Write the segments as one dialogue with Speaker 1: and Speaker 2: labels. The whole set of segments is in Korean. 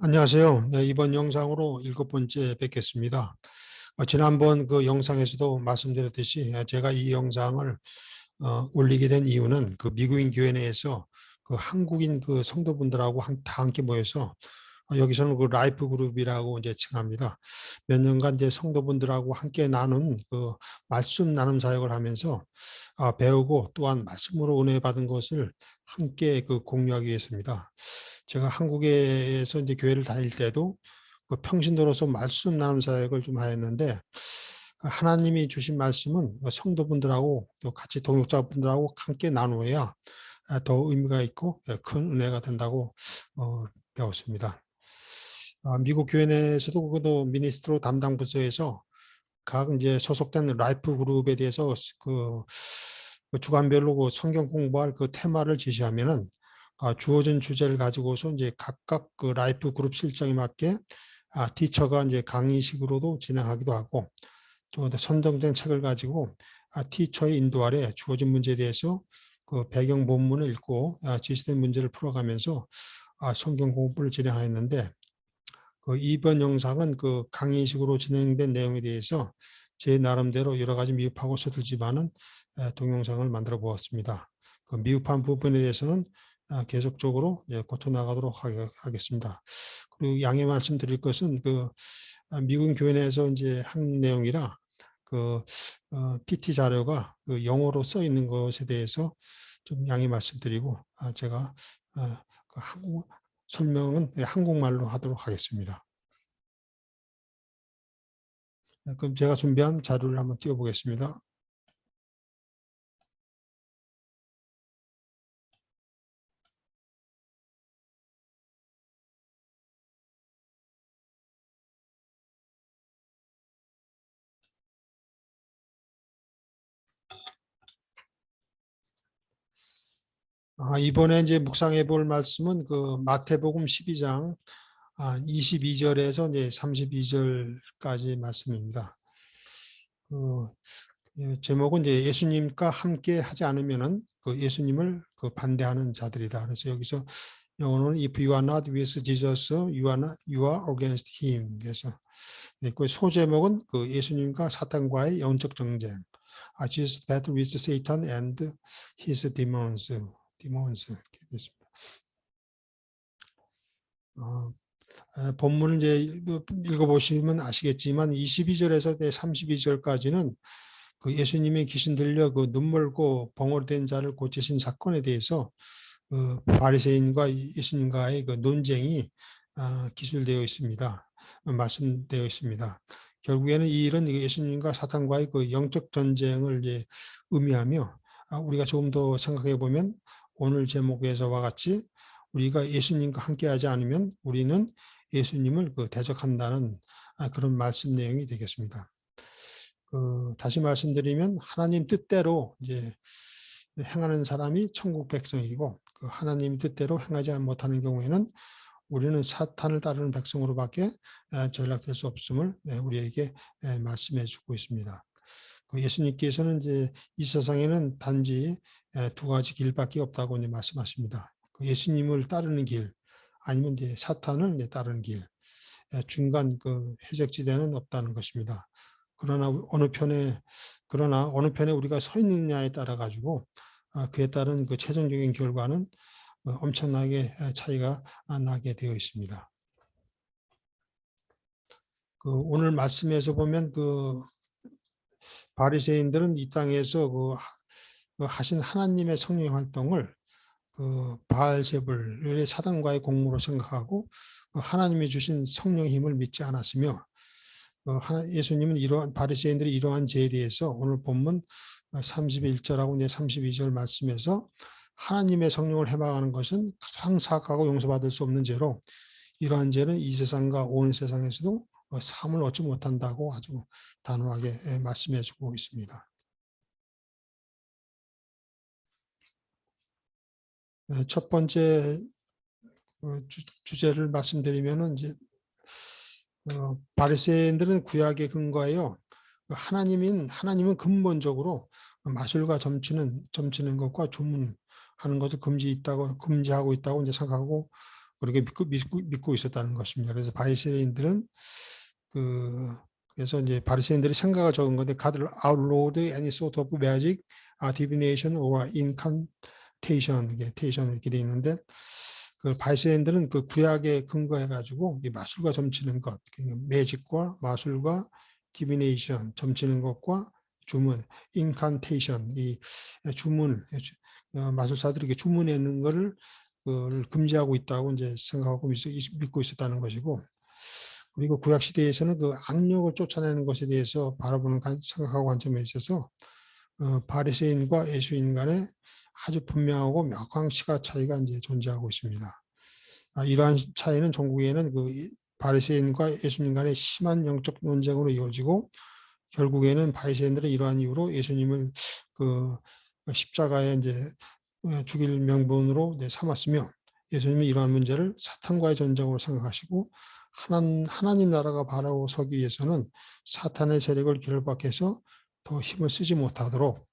Speaker 1: 안녕하세요. 네, 이번 영상으로 7번째 뵙겠습니다. 지난번 그 영상에서도 말씀드렸듯이 제가 이 영상을 올리게 된 이유는 그 미국인 교회 내에서 그 한국인 그 성도분들하고 다 함께 모여서 여기서는 그 라이프 그룹이라고 이제 칭합니다. 몇 년간 이제 성도분들하고 함께 나눈 그 말씀 나눔 사역을 하면서 배우고 또한 말씀으로 은혜 받은 것을 함께 그 공유하기 위해서입니다. 제가 한국에서 이제 교회를 다닐 때도 그 평신도로서 말씀 나눔 사역을 좀 하였는데 하나님이 주신 말씀은 성도분들하고 또 같이 동역자분들하고 함께 나누어야 더 의미가 있고 큰 은혜가 된다고 배웠습니다. 미국 교회 내에서도 그도 미니스트로 담당 부서에서 각 이제 소속된 라이프 그룹에 대해서 그 주간별로 그 성경 공부할 그 테마를 제시하면은 주어진 주제를 가지고서 이제 각각 그 라이프 그룹 실정에 맞게 티처가 이제 강의식으로도 진행하기도 하고 또 선정된 책을 가지고 티처의 인도 아래 주어진 문제에 대해서 그 배경 본문을 읽고 제시된 문제를 풀어가면서 성경 공부를 진행하였는데 그 이번 영상은 그 강의식으로 진행된 내용에 대해서 제 나름대로 여러 가지 미흡하고 서툴지만은 동영상을 만들어 보았습니다. 그 미흡한 부분에 대해서는 계속적으로 고쳐 나가도록 하겠습니다. 그리고 양해 말씀드릴 것은 그 미국 교회 내에서 이제 한 내용이라 그 PT 자료가 그 영어로 써 있는 것에 대해서 좀 양해 말씀드리고 제가 그 설명은 한국말로 하도록 하겠습니다. 그럼 제가 준비한 자료를 한번 띄워보겠습니다. 이번에 이제 묵상해 볼 말씀은 그 마태복음 12장 22절에서 이제 32절까지 말씀입니다. 제목은 이제 예수님과 함께 하지 않으면은 그 예수님을 그 반대하는 자들이다. 그래서 여기서 영어로는 If you are not with Jesus, you are against him. 그래서 그 소제목은 그 예수님과 사탄과의 영적 정쟁. Jesus battle with Satan and his demons. 이렇게 됐습니다. 본문을 이제 읽어보시면 아시겠지만 22절에서 32절까지는 그 예수님의 귀신 들려 그 눈멀고 벙어리된 자를 고치신 사건에 대해서 그 바리새인과 예수님과의 그 논쟁이 기술되어 있습니다. 말씀되어 있습니다. 결국에는 이 일은 예수님과 사탄과의 그 영적 전쟁을 이제 의미하며 우리가 조금 더 생각해 보면 오늘 제목에서와 같이 우리가 예수님과 함께하지 않으면 우리는 예수님을 그 대적한다는 그런 말씀 내용이 되겠습니다. 다시 말씀드리면 하나님 뜻대로 이제 행하는 사람이 천국 백성이고 그 하나님 뜻대로 행하지 못하는 경우에는 우리는 사탄을 따르는 백성으로밖에 전락될 수 없음을 우리에게 말씀해 주고 있습니다. 그 예수님께서는 이제 이 세상에는 단지 두 가지 길밖에 없다고 이제 말씀하십니다. 그 예수님을 따르는 길 아니면 이제 사탄을 따르는 길 중간 그 회색지대는 없다는 것입니다. 그러나 어느 편에 우리가 서 있느냐에 따라 가지고 그에 따른 그 최종적인 결과는 엄청나게 차이가 나게 되어 있습니다. 그 오늘 말씀에서 보면 그 바리새인들은 이 땅에서 그 하신 하나님의 성령 활동을 그 바알세불의 사단과의 공무로 생각하고 하나님이 주신 성령의 힘을 믿지 않았으며 예수님은 이러한 바리새인들이 이러한 죄에 대해서 오늘 본문 31절하고 이제 32절 말씀에서 하나님의 성령을 해방하는 것은 가장 사악하고 용서받을 수 없는 죄로 이러한 죄는 이 세상과 온 세상에서도 사함을 얻지 못한다고 아주 단호하게 말씀해 주고 있습니다. 첫 번째 주제를 말씀드리면은 이제 바리새인들은 구약에 근거하여 하나님은 근본적으로 마술과 점치는 것과 주문하는 것을 금지하고 있다고 이제 생각하고 그렇게 믿고 있었다는 것입니다. 그래서 바리새인들은 그래서 이제 바리새인들이 생각을 적은 건데 God outlawed any sort of magic, divination or incantation, 이렇게 돼 있는데 그 바리새인들은 그 구약에 근거해 가지고 마술과 점치는 것, 매직과 마술과 디비네이션, 점치는 것과 주문, 인칸테이션, 이 주문, 마술사들이 주문하는 것을 금지하고 있다고 이제 생각하고 믿고 있었다는 것이고, 그리고 구약 시대에서는 그 악력을 쫓아내는 것에 대해서 바라보는 생각하고 관점에 있어서 바리새인과 예수인 간에 아주 분명하고 명확한 시각 차이가 이제 존재하고 있습니다. 이러한 차이는 종국에는 그 바리새인과 예수님 간의 심한 영적 논쟁으로 이어지고 결국에는 바리새인들은 이러한 이유로 예수님을 그 십자가에 이제 죽일 명분으로 삼았으며 예수님이 이러한 문제를 사탄과의 전쟁으로 생각하시고 하나님 나라가 바로 서기 위해서는 사탄의 세력을 결박해서 더 힘을 쓰지 못하도록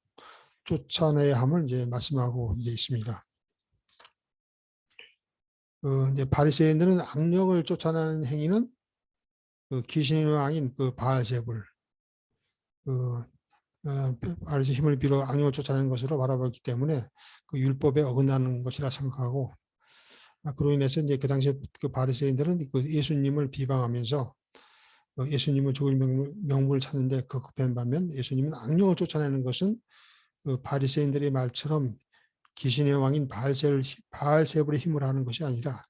Speaker 1: 쫓아내야 함을 이제 말씀하고 있습니다. 이제 바리새인들은 악령을 쫓아내는 행위는 귀신의 왕인 바알제불, 바리새 힘을 빌어 악령을 쫓아내는 것으로 바라봤기 때문에 그 율법에 어긋나는 것이라 생각하고, 그로 인해서 이제 그 당시에 그 바리새인들은 그 예수님을 비방하면서 예수님을 죽일 명분을 찾는데 급한 반면 예수님은 악령을 쫓아내는 것은 그 바리새인들의 말처럼 귀신의 왕인 바알세불의 힘을 하는 것이 아니라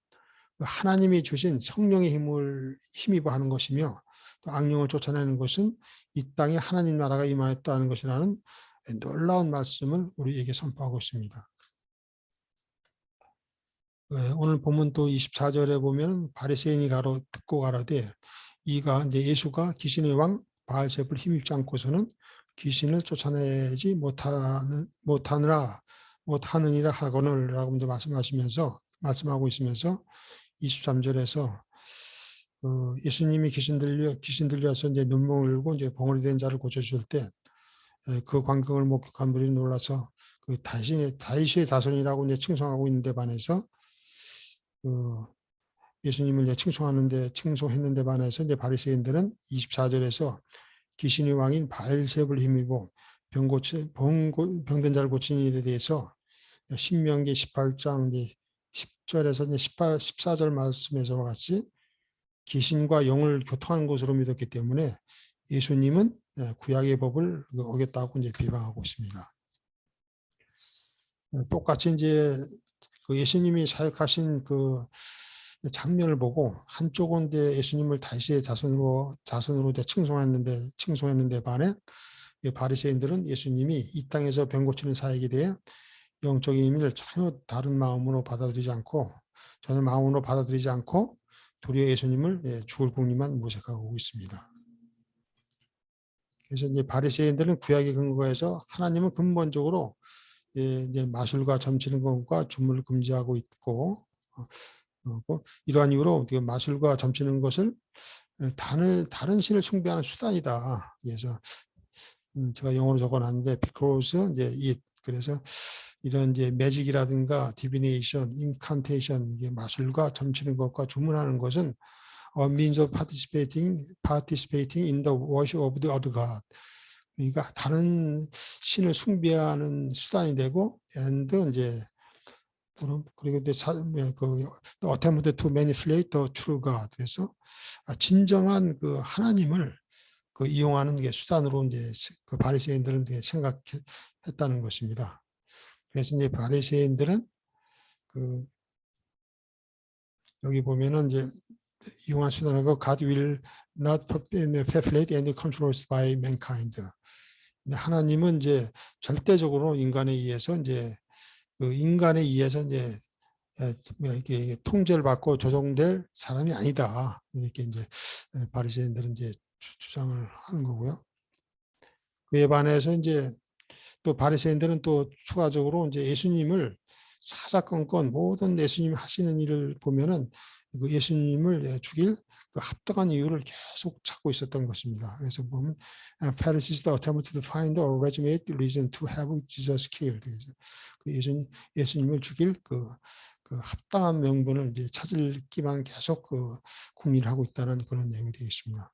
Speaker 1: 하나님이 주신 성령의 힘을 힘입어 하는 것이며, 또 악령을 쫓아내는 것은 이 땅에 하나님 나라가 임하였다는 것이라는 놀라운 말씀을 우리에게 선포하고 있습니다. 오늘 보면 또 24절에 보면 바리새인이 듣고 가라되 이가 이제 예수가 귀신의 왕 바알세불 힘입지 않고서는 귀신을 쫓아내지 못하느니라 하거늘라고 이제 말씀하고 있으면서 23절에서 예수님이 귀신 들려서 이제 눈물 흘고 이제 벙어리 된 자를 고쳐주실 때 그 광경을 목격한 분이 놀라서 그 다윗의 자손이라고 이제 칭송하고 있는데 반해서 예수님을 이제 칭송했는데 반해서 이제 바리새인들은 24절에서 귀신의 왕인 바알세불 힘이고 병든 자를 고치는 일에 대해서 신명기 18장 10절에서 14절 말씀에서와 같이 귀신과 영을 교통하는 것으로 믿었기 때문에 예수님은 구약의 법을 어겼다고 이제 비방하고 있습니다. 똑같이 이제 그 예수님이 사역하신 그 장면을 보고 한쪽은 예수님을 다윗의 자손으로 칭송했는데 반해 바리새인들은 예수님이 이 땅에서 병 고치는 사역에 대해 영적인 의미를 전혀 다른 마음으로 받아들이지 않고 도리어 예수님을 죽을 궁리만 모색하고 있습니다. 그래서 이제 바리새인들은 구약의 근거에서 하나님은 근본적으로 이제 마술과 점치는 것과 주문을 금지하고 있고, 이러한 이유로 마술과 점치는 것을 다른 신을 숭배하는 수단이다. 그래서 제가 영어로 적어놨는데 because 그래서 이런 이제 매직이라든가 디비네이션, 인칸테이션, 이게 마술과 점치는 것과 주문하는 것은 a means of participating in the worship of the other God. 그러니까 다른 신을 숭배하는 수단이 되고, and 이제 그리고 그 attempt to manipulate the true God. 그래서 진정한 그 하나님을 이용하는 게 수단으로 이제 그 바리새인들은 생각했다는 것입니다. 그래서 이제 바리새인들은 여기 보면은 이제 이용한 수단으로 God will not perpetuate any controls by mankind. 하나님은 이제 절대적으로 인간에 의해서 이제 이렇게 통제를 받고 조종될 사람이 아니다. 이렇게 이제 바리새인들은 이제 주장을 하는 거고요. 그에 반해서 이제 또 바리새인들은 또 추가적으로 이제 예수님을 사사건건 모든 예수님이 하시는 일을 보면은 그 예수님을 죽일 그 합당한 이유를 계속 찾고 있었던 것입니다. 그래서 보면 Pharisees attempted to find a legitimate reason to have Jesus killed. 그 예수님을 죽일 그 그 합당한 명분을 이제 찾을 기만 계속 그 궁리를 하고 있다는 그런 내용이 되겠습니다.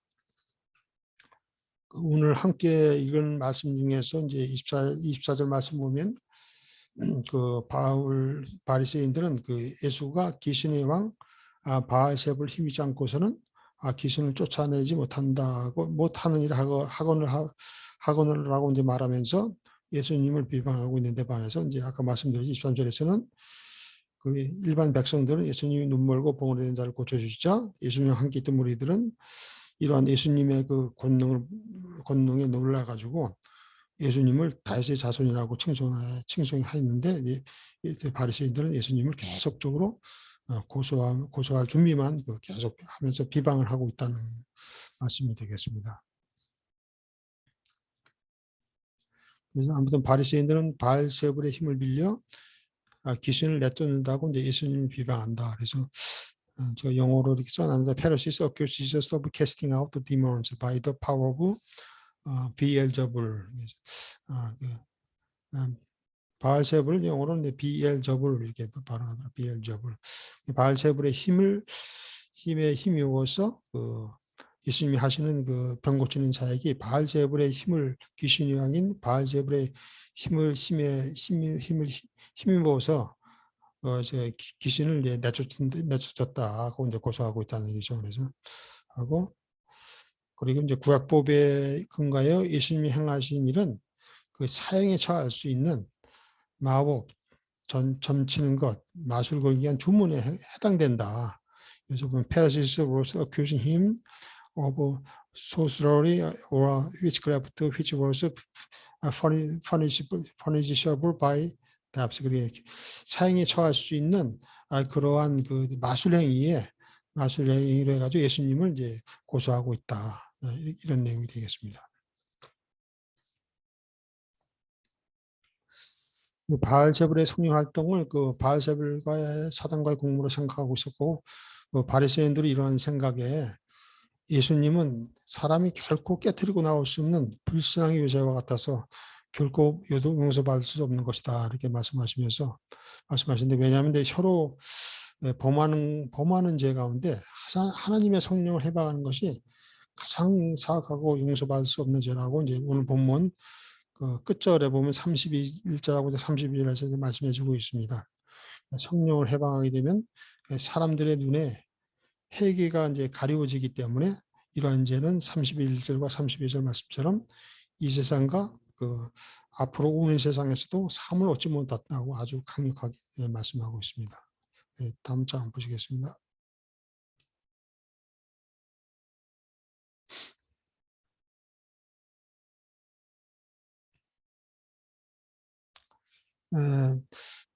Speaker 1: 오늘 함께 읽은 말씀 중에서 이제 24절 말씀 보면 그 바리새인들은 그 예수가 귀신의 왕 바알세불을 힘입지 않고서는 귀신을 쫓아내지 못하는 일을 하거늘 하고 이제 말하면서 예수님을 비방하고 있는데 반해서 이제 아까 말씀드린 23절에서는 그 일반 백성들은 예수님이 눈 멀고 봉으로 된 자를 고쳐주시자 예수님과 함께 있던 무리들은 이러한 예수님의 그 권능에 놀라가지고 예수님을 다윗의 자손이라고 칭송하였는데 바리새인들은 예수님을 계속적으로 고소할 준비만 계속 하면서 비방을 하고 있다는 말씀이 되겠습니다. 그래서 아무튼 바리새인들은 바알세불의 힘을 빌려 귀신을 내쫓는다고 이제 예수님을 비방한다. 그래서 저 영어로 이렇게 써놨는데 Pharisees accuse Jesus of casting out the demons by the power of Beelzebul. 바알세불을 영어로는 비엘저불 이렇게 발음합니다. 비엘저불. 바알세불의 힘에 힘입어서 그 예수님이 하시는 그 병 고치는 자에게 바알세불의 힘을 귀신이 왕인 바알세불의 힘을 힘입어서 귀신을 내쫓았다 하고 이제 고소하고 있다는 얘기죠. 그래서 하고 그리고 이제 구약법에 근거하여 예수님이 행하신 일은 그 사형에 처할 수 있는 마법, 점치는 것, 마술 걸기 한 주문에 해당된다. 그래서 보면 Pharisees was accusing him of sorcery or witchcraft, which was punishable by death. 사형에 처할 수 있는 그러한 그 마술 행위로 해가지고 예수님을 이제 고소하고 있다. 이런 내용이 되겠습니다. 바알세불의 성령 활동을 그 바알세불과의 사단과의 공무로 생각하고 있었고 바리새인들이 이러한 생각에 예수님은 사람이 결코 깨트리고 나올 수 없는 불신앙의 유죄와 같아서 결코 용서받을 수 없는 것이다 이렇게 말씀하시는데 왜냐하면 서로 범하는 죄 가운데 하나님의 성령을 해방하는 것이 가장 사악하고 용서받을 수 없는 죄라고 이제 오늘 본문 그 끝절에 보면 31절하고 32절에서 말씀해 주고 있습니다. 성령을 해방하게 되면 사람들의 눈에 회개가 이제 가리워지기 때문에 이러한 죄는 31절과 32절 말씀처럼 이 세상과 그 앞으로 오는 세상에서도 삶을 얻지 못한다고 아주 강력하게 말씀하고 있습니다. 다음 장 보시겠습니다.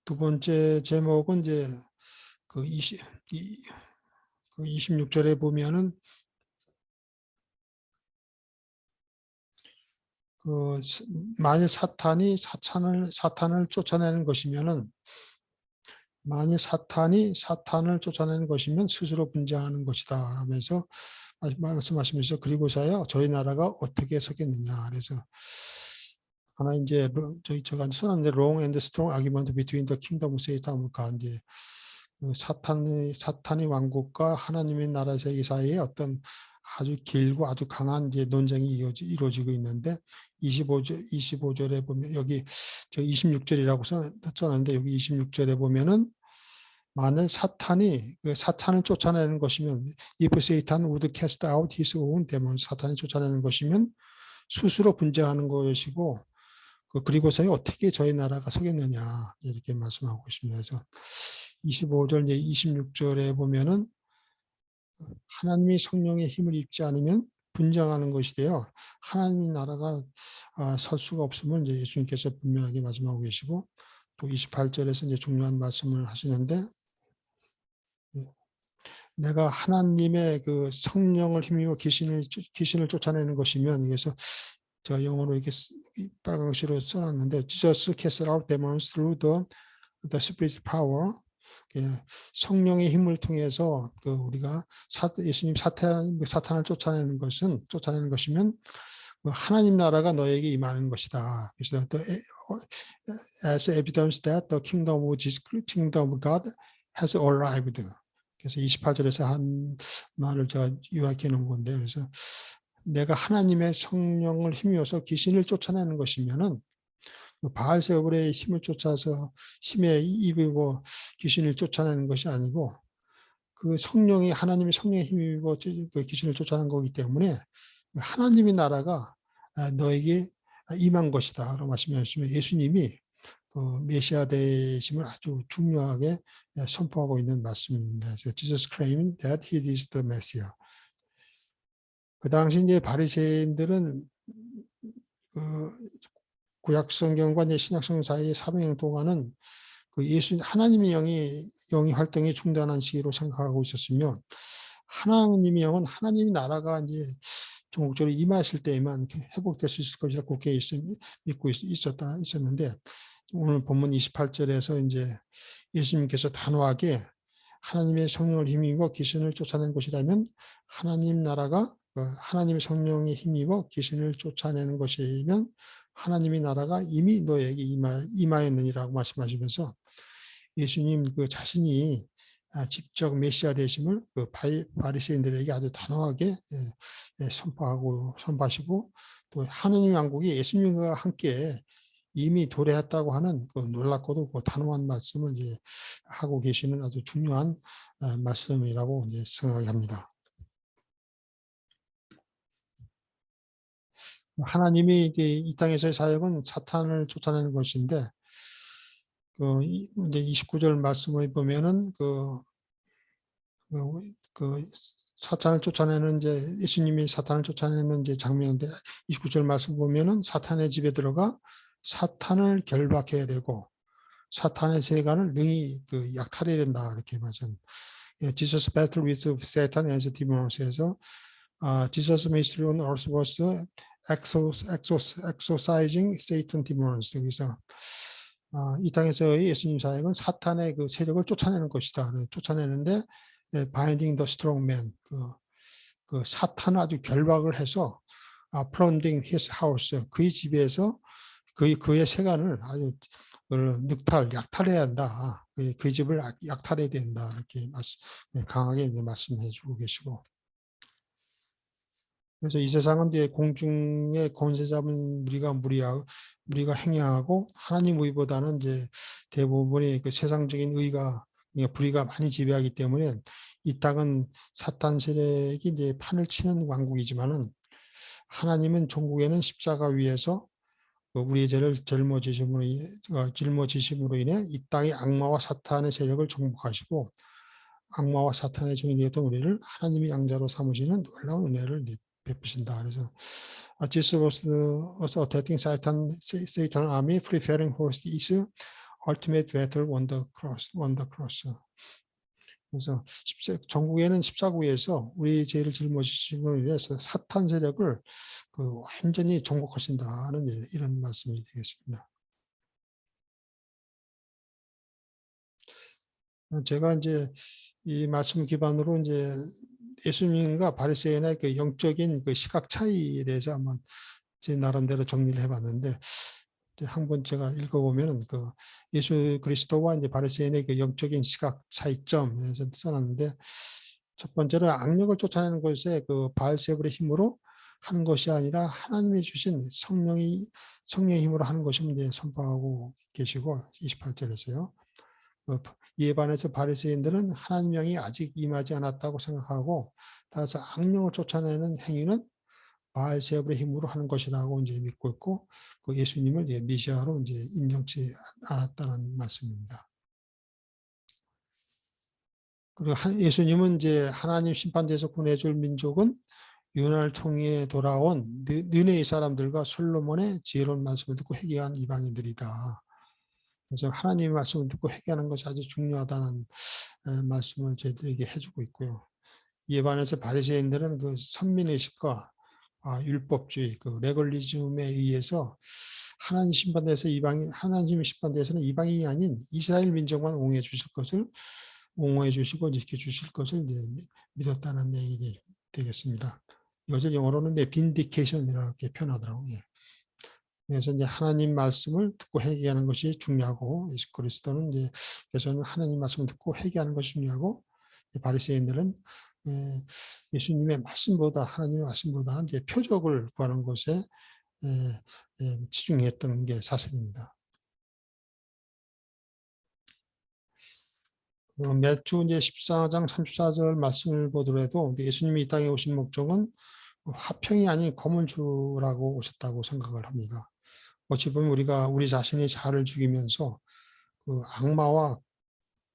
Speaker 1: 두 번째 제목은 이제 그 26절에 보면은 그 만일 사탄을 쫓아내는 것이면은 만일 사탄을 쫓아내는 것이면 스스로 분쟁하는 것이다 하면서 말씀하시면서 그리고서야 저희 나라가 어떻게 서겠느냐. 그래서 하나 이제 제가 써놨는데 long and strong argument between the kingdom of Satan 이제 사탄의 왕국과 하나님의 나라 세계 사이에 어떤 아주 길고 아주 강한 이제 논쟁이 이루어지고 있는데 25절에 보면 여기 저 26절이라고 써놨는데 여기 26절에 보면은 만일 사탄을 쫓아내는 것이면 if Satan would cast out his own demons 사탄이 쫓아내는 것이면 스스로 분쟁하는 것이고 그리고서야 어떻게 저희 나라가 서겠느냐 이렇게 말씀하고 있습니다. 그래서 25절 이제 26절에 보면은 하나님이 성령의 힘을 입지 않으면 분쟁하는 것이 되어 하나님 나라가 설 수가 없음을 이제 예수님께서 분명하게 말씀하고 계시고 또 28절에서 이제 중요한 말씀을 하시는데 내가 하나님의 그 성령을 힘입어 귀신을 쫓아내는 것이면 그래서 제가 영어로 이렇게 빨간 글씨로 써놨는데 Jesus cast out demons through the Spirit's power. 성령의 힘을 통해서 그 우리가 예수님 사탄을 쫓아내는 것이면 하나님 나라가 너에게 임하는 것이다. 그래서 as evidence that the kingdom of God has arrived. 그래서 28절에서 한 말을 제가 요약해 놓은 건데, 그래서 내가 하나님의 성령을 힘입어서 귀신을 쫓아내는 것이면은 바알세불의 힘을 쫓아서 힘에 입이고 귀신을 쫓아내는 것이 아니고 그 성령이 하나님의 성령에 힘입어 그 귀신을 쫓아내는 거기 때문에 하나님의 나라가 너에게 임한 것이다 라고 말씀하시면 예수님이 그 메시아 되심을 아주 중요하게 선포하고 있는 말씀입니다. 그래서 Jesus claimed that he is the Messiah. 그 당시 이제 바리새인들은 그 구약 성경과 이제 신약 성경 사이의 사병 동안은 그 예수 하나님의 영이 활동이 중단한 시기로 생각하고 있었으며 하나님의 영은 하나님의 나라가 이제 전국적으로 임하실 때에만 회복될 수 있을 것이라 굳게 믿고 있었는데 오늘 본문 28절에서 이제 예수님께서 단호하게 하나님의 성령을 힘입어 귀신을 쫓아낸 것이라면 하나님 나라가 하나님의 성령에 힘입어 귀신을 쫓아내는 것이면 하나님의 나라가 이미 너에게 임하였느니라고 말씀하시면서 예수님 그 자신이 직접 메시아 되심을 그 바리새인들에게 아주 단호하게 선포하시고 또 하느님 왕국이 예수님과 함께 이미 도래했다고 하는 그 놀랍고도 그 단호한 말씀을 이제 하고 계시는 아주 중요한 말씀이라고 이제 생각합니다. 하나님이 이제 이 땅에서의 사역은 사탄을 쫓아내는 것인데 그 이제 29절 말씀을 보면은 그 사탄을 쫓아내는 이제 예수님이 사탄을 쫓아내는 이제 장면인데 29절 말씀 보면은 사탄의 집에 들어가 사탄을 결박해야 되고 사탄의 세간을 능히 그 약탈해야 된다 이렇게 말씀. Jesus battled with Satan and demons에서 Jesus ministry on earth was exorcising Satan demons. 그래서 이 땅에서의 예수님 사역은 사탄의 그 세력을 쫓아내는 것이다. 쫓아내는데 binding the strong man, 그 사탄을 아주 결박을 해서 plundering his house, 그의 집에서 그의 세간을 아주 약탈해야 한다. 그의 집을 약탈해야 된다. 이렇게 강하게 말씀해 주고 계시고. 그래서 이 세상은 이제 공중의 권세 잡은 무리가 행하고 하나님 의보다는 이제 대부분의 그 세상적인 불의가 많이 지배하기 때문에 이 땅은 사탄 세력이 이제 판을 치는 왕국이지만은 하나님은 종국에는 십자가 위에서 우리의 죄를 짊어지심으로 인해 이 땅의 악마와 사탄의 세력을 정복하시고 악마와 사탄의 종이 되었던 우리를 하나님의 양자로 삼으시는 놀라운 은혜를 베푸신다. 그래서 Jesus was attacking Satan army, preparing for his ultimate battle on the cross. 그래서 전국에는 십자구에서 우리 죄를 짊어지심으로 인해서 사탄 세력을 그 완전히 정복하신다는 이런 말씀이 되겠습니다. 제가 이제 이 말씀 기반으로 이제 예수님과 바리새인의 그 영적인 그 시각 차이에 대해서 한번 제 나름대로 정리를 해봤는데 한번 제가 읽어보면은 그 예수 그리스도와 이제 바리새인의 그 영적인 시각 차이점에서 써놨는데 첫 번째로 악력을 쫓아내는 것에 그 바알세불의 힘으로 하는 것이 아니라 하나님이 주신 성령의 힘으로 하는 것을 이제 선포하고 계시고 28절에서요. 이에 반해서 바리새인들은 하나님 영이 아직 임하지 않았다고 생각하고 따라서 악령을 쫓아내는 행위는 바알세불의 힘으로 하는 것이라고 이제 믿고 있고 그 예수님을 이제 메시아로 이제 인정치 않았다는 말씀입니다. 그리고 예수님은 이제 하나님 심판대에서 구해줄 민족은 요나를 통해 돌아온 느네의 사람들과 솔로몬의 지혜로운 말씀을 듣고 회개한 이방인들이다. 그래서 하나님의 말씀을 듣고 회개하는 것이 아주 중요하다는 말씀을 저희들에게 해주고 있고요. 이에 반해서 바리새인들은 그 선민의식과 율법주의, 그 레걸리즘에 의해서 하나님 심판대에서는 이방인이 아닌 이스라엘 민족만 옹호해 주시고 지켜주실 것을 믿었다는 얘기 되겠습니다. 이것을 영어로는 vindication이라고 표현하더라고요. 그래서 이제 하나님 말씀을 듣고 회개하는 것이 중요하고 예수 그리스도는 이제 그래서는 하나님 말씀을 듣고 회개하는 것이 중요하고 바리새인들은 예수님의 말씀보다 하나님의 말씀보다는 이제 표적을 구하는 것에 치중했던 게 사실입니다. 매주 이제 14장 34절 말씀을 보더라도 예수님이 이 땅에 오신 목적은 화평이 아닌 검을 주라고 오셨다고 생각을 합니다. 어찌 보면 우리가 우리 자신의 자아를 죽이면서 그 악마와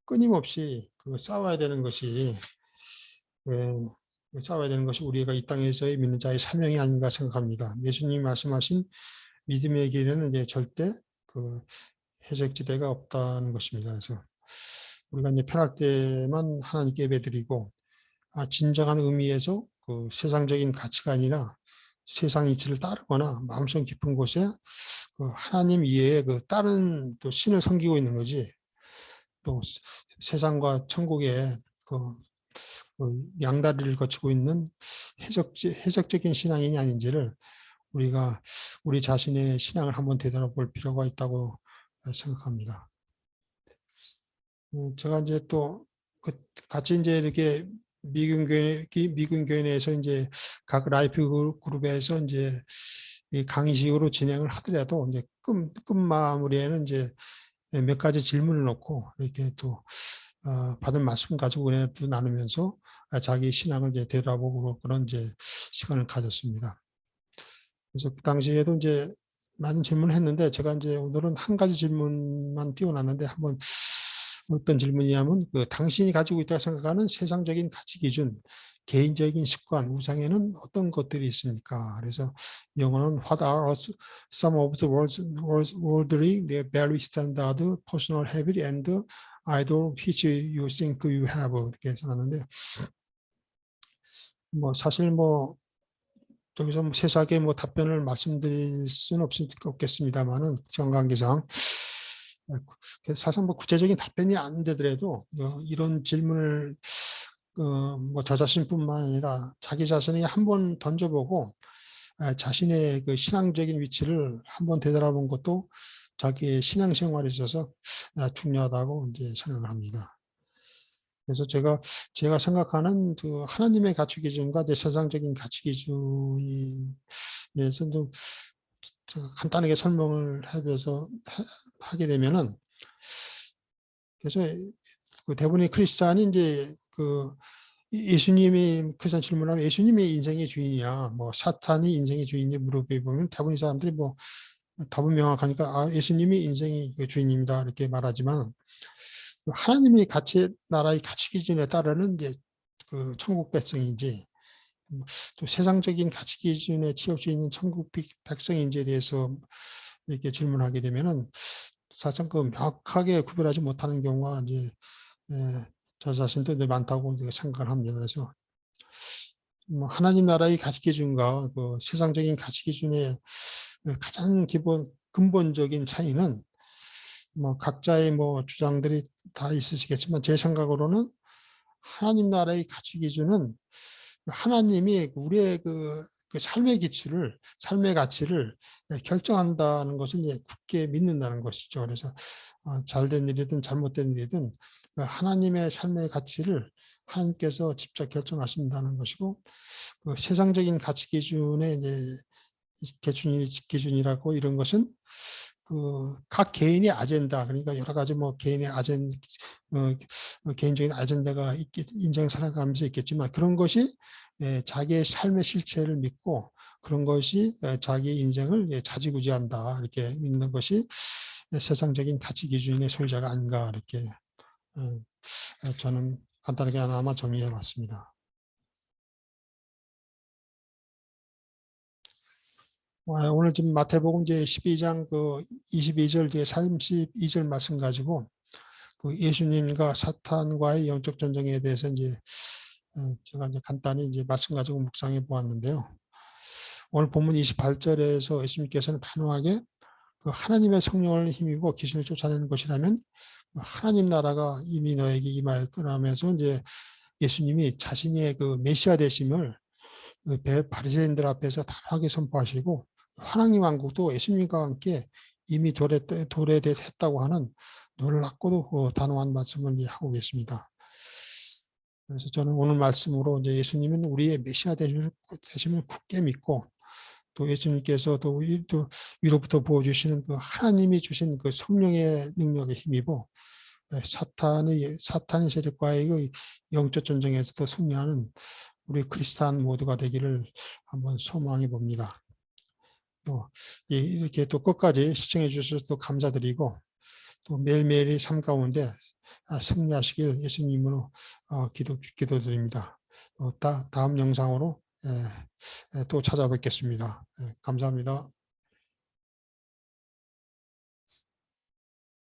Speaker 1: 끊임없이 싸워야 되는 것이 싸워야 되는 것이 우리가 이 땅에서의 믿는 자의 사명이 아닌가 생각합니다. 예수님이 말씀하신 믿음의 길에는 이제 절대 해적지대가 없다는 것입니다. 그래서 우리가 이제 편할 때만 하나님께 예배드리고 진정한 의미에서 세상적인 가치가 아니라 세상 이치를 따르거나 마음속 깊은 곳에 하나님 이외에 다른 또 신을 섬기고 있는 거지. 또 세상과 천국의 양다리를 거치고 있는 해석적인 신앙인이 아닌지를 우리가 우리 자신의 신앙을 한번 되돌아볼 필요가 있다고 생각합니다. 제가 이제 또 같이 이제 이렇게 미군 교회 내에서 이제 각 라이프 그룹에서 이제 이 강의식으로 진행을 하더라도 이제 끝 마무리에는 이제 몇 가지 질문을 놓고 이렇게 또 받은 말씀 가지고 은혜도 나누면서 자기 신앙을 이제 되돌아보고 그런 이제 시간을 가졌습니다. 그래서 그 당시에도 이제 많은 질문을 했는데 제가 이제 오늘은 한 가지 질문만 띄워놨는데 한번 어떤 질문이냐면 당신이 가지고 있다고 생각하는 세상적인 가치 기준, 개인적인 습관, 우상에는 어떤 것들이 있습니까? 그래서 영어는 What are some of the worldly, value standard, personal habit, and idol which you think you have 이렇게 써놨는데 뭐 사실 뭐 여기서 뭐 세세하게 뭐 답변을 말씀드릴 수는 없겠습니다만은 시간 관계상 사실 뭐 구체적인 답변이 안 되더라도 이런 질문을 뭐 저 자신뿐만 아니라 자기 자신이 한번 던져보고 자신의 그 신앙적인 위치를 한번 되돌아본 것도 자기의 신앙생활에 있어서 중요하다고 이제 생각을 합니다. 그래서 제가 생각하는 그 하나님의 가치 기준과 내 세상적인 가치 기준에 대해서 좀 간단하게 설명을 해서 하게 되면은 그래서 그 대부분의 크리스찬이 이제 예수님이 크리스찬 질문하면 예수님이 인생의 주인이야, 뭐 사탄이 인생의 주인이 물어보면 대부분의 사람들이 뭐 답은 명확하니까 예수님이 인생의 주인입니다 이렇게 말하지만 하나님이 나라의 가치 기준에 따르는 이제 천국 백성인지 또 세상적인 가치 기준에 치우쳐 있는 천국 백성인지에 대해서 이렇게 질문하게 되면은 사실 명확하게 구별하지 못하는 경우가 이제 저 자신도 이제 많다고 생각을 합니다. 그래서 뭐 하나님 나라의 가치 기준과 세상적인 가치 기준의 가장 근본적인 차이는 뭐 각자의 뭐 주장들이 다 있으시겠지만 제 생각으로는 하나님 나라의 가치 기준은 하나님이 우리의 삶의 가치를 결정한다는 것을 이제 굳게 믿는다는 것이죠. 그래서 잘된 일이든 잘못된 일이든 하나님의 삶의 가치를 하나님께서 직접 결정하신다는 것이고 세상적인 가치 기준의 이제 기준이라고 이런 것은 각 개인의 아젠다, 그러니까 여러 가지 뭐 개인의 개인적인 아젠다가 인생 살아가면서 있겠지만 그런 것이 자기의 삶의 실체를 믿고 그런 것이 자기 인생을 자지구지한다 이렇게 믿는 것이 세상적인 가치 기준의 소유자가 아닌가 이렇게 저는 간단하게 하나만 정리해 봤습니다. 오늘 지금 마태복음 이제 12장 22절 뒤에 32절 말씀 가지고 예수님과 사탄과의 영적 전쟁에 대해서 이제 제가 이제 간단히 이제 말씀 가지고 묵상해 보았는데요. 오늘 본문 28절에서 예수님께서는 단호하게 하나님의 성령을 힘입고 귀신을 쫓아내는 것이라면 하나님 나라가 이미 너에게 임하였거라면서 이제 예수님이 자신의 메시아 되심을 바리새인들 앞에서 단호하게 선포하시고 하나님 왕국도 예수님과 함께 이미 도래했다고 하는 놀랍고도 단호한 말씀을 하고 계십니다. 그래서 저는 오늘 말씀으로 이제 예수님은 우리의 메시아 되심을 굳게 믿고, 또 예수님께서 또 위로부터 보여주시는 그 하나님이 주신 그 성령의 능력에 힘입어 사탄의 세력과의 그 영적 전쟁에서도 승리하는 우리 크리스찬 모두가 되기를 한번 소망해 봅니다. 또 이렇게 또 끝까지 시청해 주셔서 또 감사드리고, 또 매일매일의 삶 가운데 승리하시길 예수님으로 기도드립니다. 다음 영상으로 또 찾아뵙겠습니다. 감사합니다.